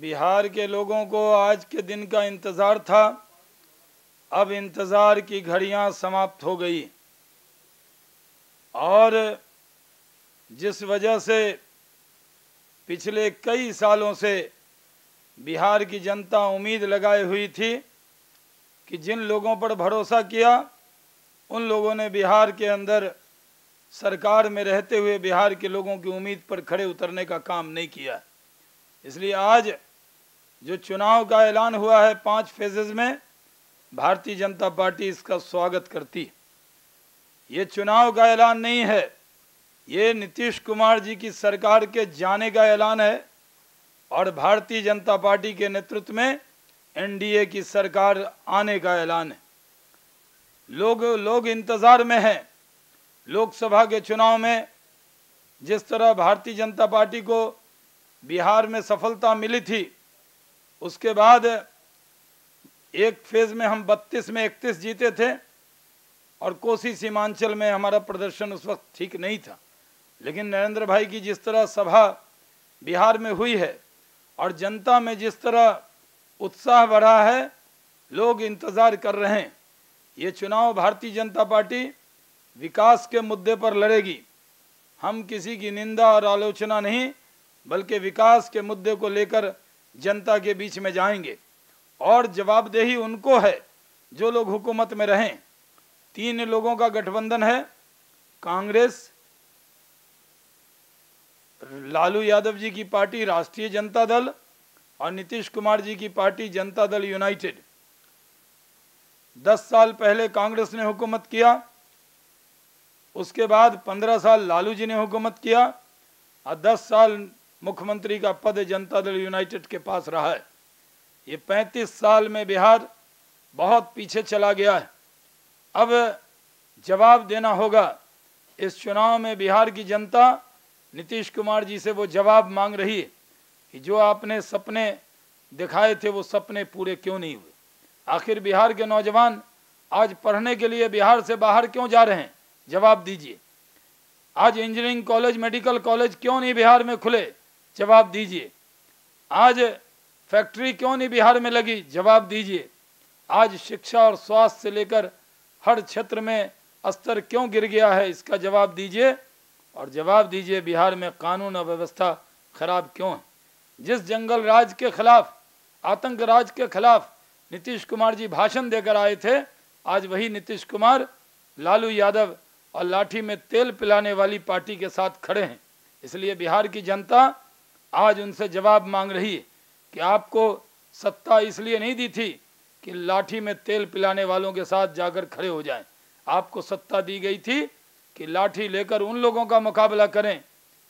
बिहार के लोगों को आज के दिन का इंतज़ार था। अब इंतज़ार की घड़ियां समाप्त हो गई और जिस वजह से पिछले कई सालों से बिहार की जनता उम्मीद लगाए हुई थी कि जिन लोगों पर भरोसा किया उन लोगों ने बिहार के अंदर सरकार में रहते हुए बिहार के लोगों की उम्मीद पर खड़े उतरने का काम नहीं किया। इसलिए आज जो चुनाव का ऐलान हुआ है 5 फेजेज में, भारतीय जनता पार्टी इसका स्वागत करती। ये चुनाव का ऐलान नहीं है, ये नीतीश कुमार जी की सरकार के जाने का ऐलान है और भारतीय जनता पार्टी के नेतृत्व में एनडीए की सरकार आने का ऐलान है। लोग इंतज़ार में हैं। लोकसभा के चुनाव में जिस तरह भारतीय जनता पार्टी को बिहार में सफलता मिली थी, उसके बाद एक फेज में हम 32 में 31 जीते थे और कोसी सीमांचल में हमारा प्रदर्शन उस वक्त ठीक नहीं था। लेकिन नरेंद्र भाई की जिस तरह सभा बिहार में हुई है और जनता में जिस तरह उत्साह बढ़ा है, लोग इंतज़ार कर रहे हैं। ये चुनाव भारतीय जनता पार्टी विकास के मुद्दे पर लड़ेगी। हम किसी की निंदा और आलोचना नहीं, बल्कि विकास के मुद्दे को लेकर जनता के बीच में जाएंगे और जवाबदेही उनको है जो लोग हुकूमत में रहें। 3 लोगों का गठबंधन है, कांग्रेस, लालू यादव जी की पार्टी राष्ट्रीय जनता दल और नीतीश कुमार जी की पार्टी जनता दल यूनाइटेड। 10 साल पहले कांग्रेस ने हुकूमत किया, उसके बाद 15 साल लालू जी ने हुकूमत किया और 10 साल मुख्यमंत्री का पद जनता दल यूनाइटेड के पास रहा है। ये 35 साल में बिहार बहुत पीछे चला गया है। अब जवाब देना होगा। इस चुनाव में बिहार की जनता नीतीश कुमार जी से वो जवाब मांग रही है कि जो आपने सपने दिखाए थे वो सपने पूरे क्यों नहीं हुए। आखिर बिहार के नौजवान आज पढ़ने के लिए बिहार से बाहर क्यों जा रहे हैं, जवाब दीजिए। आज इंजीनियरिंग कॉलेज, मेडिकल कॉलेज क्यों नहीं बिहार में खुले, जवाब दीजिए। आज फैक्ट्री क्यों नहीं बिहार में लगी, जवाब दीजिए। आज शिक्षा और स्वास्थ्य से लेकर हर क्षेत्र में स्तर क्यों गिर गया है, इसका जवाब दीजिए। और जवाब दीजिए बिहार में कानून और व्यवस्था खराब क्यों है। जिस जंगल राज के खिलाफ, आतंक राज के खिलाफ नीतीश कुमार जी भाषण देकर आए थे, आज वही नीतीश कुमार लालू यादव और लाठी में तेल पिलाने वाली पार्टी के साथ खड़े हैं। इसलिए बिहार की जनता आज उनसे जवाब मांग रही है कि आपको सत्ता इसलिए नहीं दी थी कि लाठी में तेल पिलाने वालों के साथ जाकर खड़े हो जाएं। आपको सत्ता दी गई थी कि लाठी लेकर उन लोगों का मुकाबला करें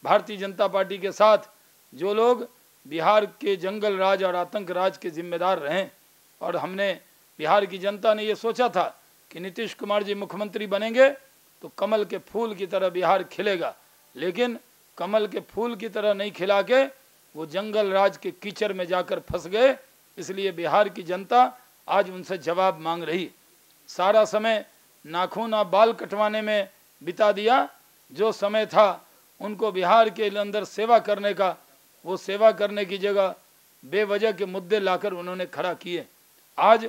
भारतीय जनता पार्टी के साथ जो लोग बिहार के जंगल राज और आतंक राज के जिम्मेदार रहें। और हमने, बिहार की जनता ने ये सोचा था कि नीतीश कुमार जी मुख्यमंत्री बनेंगे तो कमल के फूल की तरह बिहार खिलेगा, लेकिन कमल के फूल की तरह नहीं खिला के वो जंगल राज के कीचड़ में जाकर फंस गए। इसलिए बिहार की जनता आज उनसे जवाब मांग रही। सारा समय नाखून और बाल कटवाने में बिता दिया, जो समय था उनको बिहार के अंदर सेवा करने का, वो सेवा करने की जगह बेवजह के मुद्दे लाकर उन्होंने खड़ा किए। आज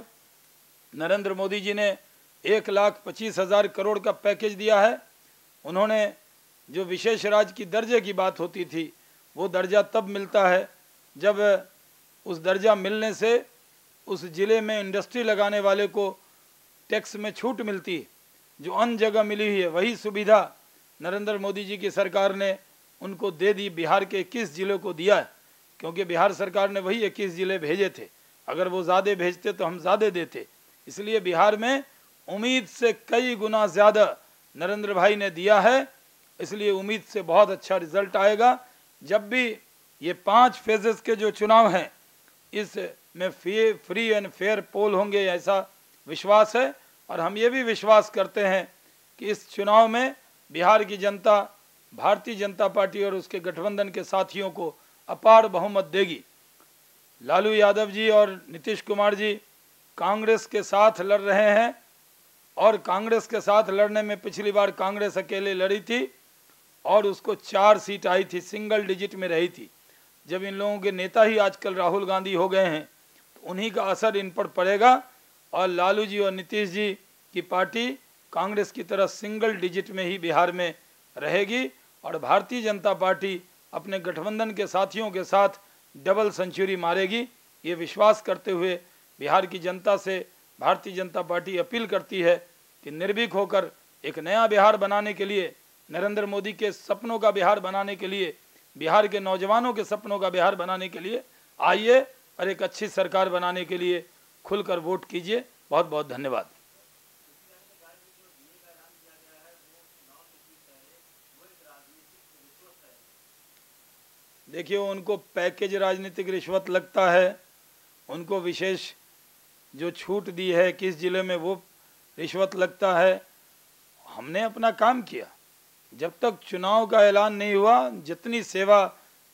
नरेंद्र मोदी जी ने 1,25,000 करोड़ का पैकेज दिया है। उन्होंने जो विशेष राज्य की दर्जे की बात होती थी, वो दर्जा तब मिलता है जब उस दर्जा मिलने से उस ज़िले में इंडस्ट्री लगाने वाले को टैक्स में छूट मिलती है, जो अन्य जगह मिली हुई है। वही सुविधा नरेंद्र मोदी जी की सरकार ने उनको दे दी, बिहार के 21 ज़िलों को दिया है, क्योंकि बिहार सरकार ने वही 21 ज़िले भेजे थे। अगर वो ज़्यादा भेजते तो हम ज़्यादा देते। इसलिए बिहार में उम्मीद से कई गुना ज़्यादा नरेंद्र भाई ने दिया है। इसलिए उम्मीद से बहुत अच्छा रिजल्ट आएगा। जब भी ये 5 फेजेस के जो चुनाव हैं, इसमें फ्री एंड फेयर पोल होंगे, ऐसा विश्वास है। और हम ये भी विश्वास करते हैं कि इस चुनाव में बिहार की जनता भारतीय जनता पार्टी और उसके गठबंधन के साथियों को अपार बहुमत देगी। लालू यादव जी और नीतीश कुमार जी कांग्रेस के साथ लड़ रहे हैं और कांग्रेस के साथ लड़ने में पिछली बार कांग्रेस अकेले लड़ी थी और उसको 4 सीट आई थी, सिंगल डिजिट में रही थी। जब इन लोगों के नेता ही आजकल राहुल गांधी हो गए हैं तो उन्हीं का असर इन पर पड़ेगा और लालू जी और नीतीश जी की पार्टी कांग्रेस की तरह सिंगल डिजिट में ही बिहार में रहेगी और भारतीय जनता पार्टी अपने गठबंधन के साथियों के साथ डबल सेंचुरी मारेगी। ये विश्वास करते हुए बिहार की जनता से भारतीय जनता पार्टी अपील करती है कि निर्भीक होकर एक नया बिहार बनाने के लिए, नरेंद्र मोदी के सपनों का बिहार बनाने के लिए, बिहार के नौजवानों के सपनों का बिहार बनाने के लिए आइए और एक अच्छी सरकार बनाने के लिए खुलकर वोट कीजिए। बहुत बहुत धन्यवाद। देखिए, उनको पैकेज राजनीतिक रिश्वत लगता है, उनको विशेष जो छूट दी है किस जिले में वो रिश्वत लगता है। हमने अपना काम किया, जब तक चुनाव का ऐलान नहीं हुआ जितनी सेवा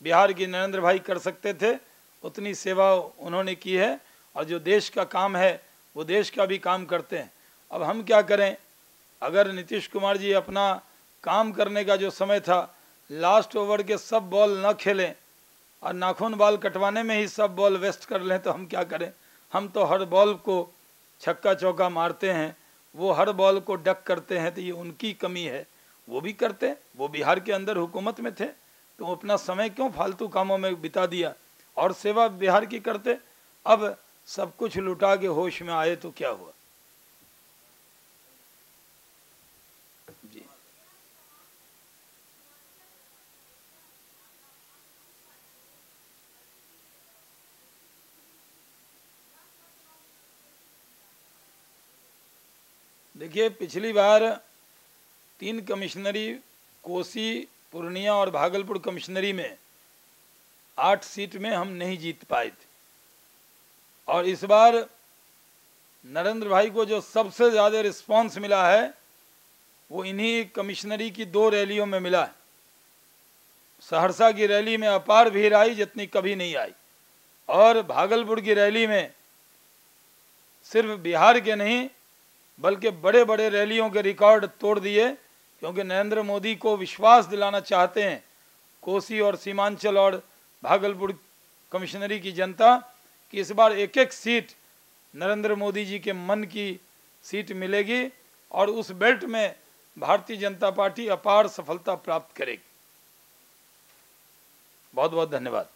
बिहार की नरेंद्र भाई कर सकते थे उतनी सेवा उन्होंने की है और जो देश का काम है वो देश का भी काम करते हैं। अब हम क्या करें, अगर नीतीश कुमार जी अपना काम करने का जो समय था लास्ट ओवर के सब बॉल न खेलें और नाखून बाल कटवाने में ही सब बॉल वेस्ट कर लें तो हम क्या करें। हम तो हर बॉल को छक्का चौका मारते हैं, वो हर बॉल को डक करते हैं, तो ये उनकी कमी है। वो भी करते, वो बिहार के अंदर हुकूमत में थे तो वो अपना समय क्यों फालतू कामों में बिता दिया और सेवा बिहार की करते। अब सब कुछ लुटा के होश में आए तो क्या हुआ। जी देखिए, पिछली बार 3 कमिश्नरी कोसी, पूर्णिया और भागलपुर कमिश्नरी में 8 सीट में हम नहीं जीत पाए थे और इस बार नरेंद्र भाई को जो सबसे ज़्यादा रिस्पांस मिला है वो इन्हीं कमिश्नरी की 2 रैलियों में मिला है। सहरसा की रैली में अपार भीड़ आई जितनी कभी नहीं आई और भागलपुर की रैली में सिर्फ बिहार के नहीं बल्कि बड़े बड़े रैलियों के रिकॉर्ड तोड़ दिए, क्योंकि नरेंद्र मोदी को विश्वास दिलाना चाहते हैं कोसी और सीमांचल और भागलपुर कमिश्नरी की जनता कि इस बार एक एक सीट नरेंद्र मोदी जी के मन की सीट मिलेगी और उस बेल्ट में भारतीय जनता पार्टी अपार सफलता प्राप्त करेगी। बहुत बहुत धन्यवाद।